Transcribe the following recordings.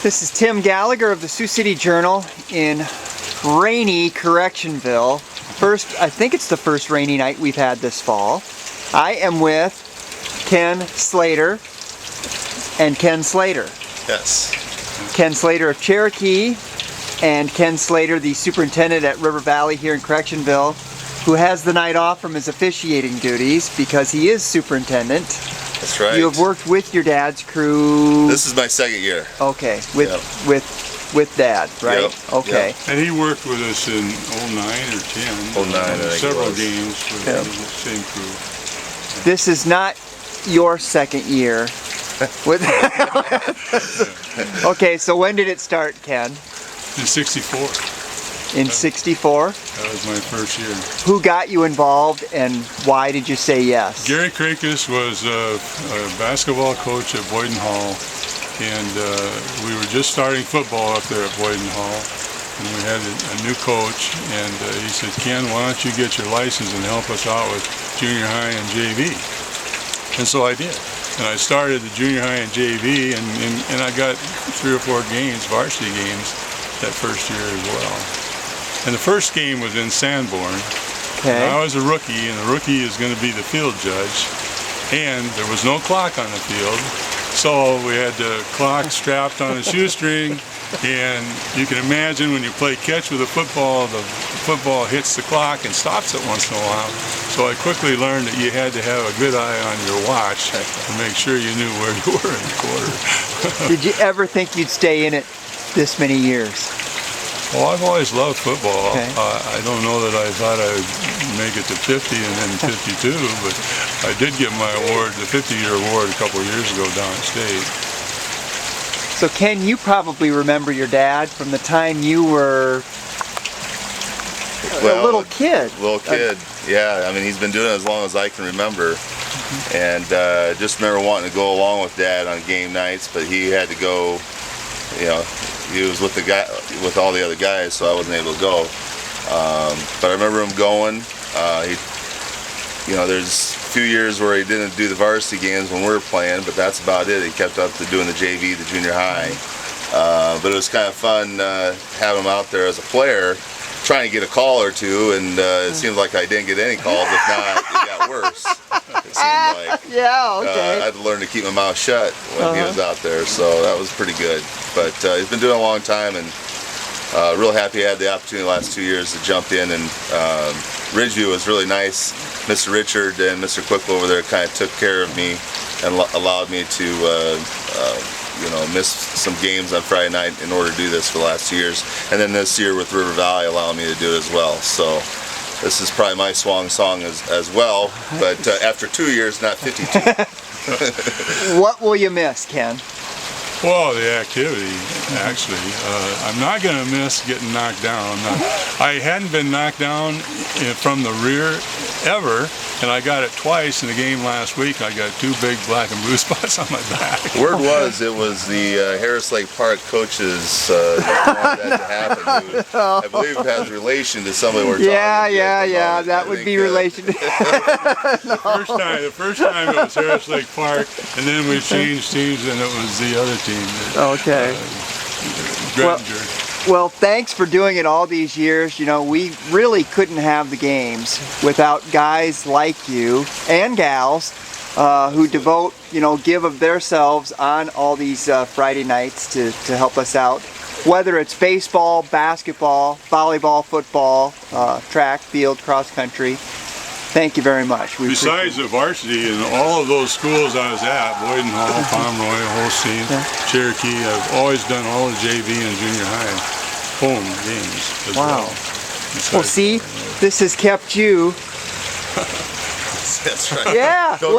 This is Tim Gallagher of the Sioux City Journal in rainy Correctionville. I think it's the first rainy night we've had this fall. I am with Ken Slater and Ken Slater. Yes. Ken Slater of Cherokee and Ken Slater, the superintendent at River Valley here in Correctionville, who has the night off from his officiating duties because he is superintendent. That's right. You have worked with your dad's crew. This is my second year. Okay, with Dad, right? Yep. Okay. Yep. And he worked with us in 09 or 10. 09, I think several it was. games with the same crew. This is not your second year. Okay, so when did it start, Ken? In 64. In 64? That was my first year. Who got you involved and why did you say yes? Gary Krakis was a basketball coach at Boyden Hall, and we were just starting football up there at Boyden Hall, and we had a new coach, and he said, Ken, why don't you get your license and help us out with junior high and JV? And so I did. And I started the junior high and JV, and I got 3 or 4 games, varsity games, that first year as well. And the first game was in Sanborn. Okay. I was a rookie, and the rookie is going to be the field judge. And there was no clock on the field, so we had the clock strapped on a shoestring. And you can imagine when you play catch with a football, the football hits the clock and stops it once in a while. So I quickly learned that you had to have a good eye on your watch to make sure you knew where you were in the quarter. Did you ever think you'd stay in it this many years? Well, I've always loved football. Okay. I don't know that I thought I'd make it to 50 and then 52, but I did get my award, the 50-year award, a couple of years ago down at State. So Ken, you probably remember your dad from the time you were a little kid. Yeah. I mean, he's been doing it as long as I can remember. And just remember wanting to go along with Dad on game nights, but he had to go, you know, he was with all the other guys, so I wasn't able to go. But I remember him going. There's a few years where he didn't do the varsity games when we were playing, but that's about it. He kept up to doing the JV, the junior high. But it was kind of fun having him out there as a player, trying to get a call or two, and it seemed like I didn't get any calls. If not, it got worse. It seemed like. Yeah, okay. I had to learn to keep my mouth shut when he was out there, so that was pretty good. But he's been doing it a long time, and real happy I had the opportunity the last 2 years to jump in. And Ridgeview was really nice. Mr. Richard and Mr. Quick over there kind of took care of me and allowed me to miss some games on Friday night in order to do this for the last 2 years. And then this year with River Valley allowing me to do it as well. So this is probably my swan song as well, but after 2 years, not 52. What will you miss, Ken? Well, the activity, actually. I'm not going to miss getting knocked down. I hadn't been knocked down from the rear ever, and I got it twice in the game last week. I got 2 big black and blue spots on my back. Word was it was the Harris Lake Park coaches that wanted that to happen. I believe it has relation to somebody we're talking to. Yeah, that would be relation. The first time it was Harris Lake Park, and then we changed teams, and it was the other team. Okay. Well, thanks for doing it all these years. You know, we really couldn't have the games without guys like you and gals who devote, give of themselves on all these Friday nights to help us out. Whether it's baseball, basketball, volleyball, football, track, field, cross country. Thank you very much. Besides the varsity and all of those schools I was at, Boyden Hall, Pomeroy, Holstein, Cherokee, I've always done all the JV and junior high home games as well. Well, see, this has kept you. That's right. Yeah. Don't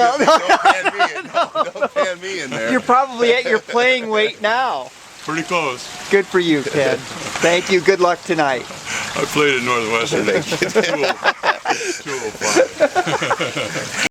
pan me in there. You're probably at your playing weight now. Pretty close. Good for you, Ken. Thank you. Good luck tonight. I played at Northwestern. 205.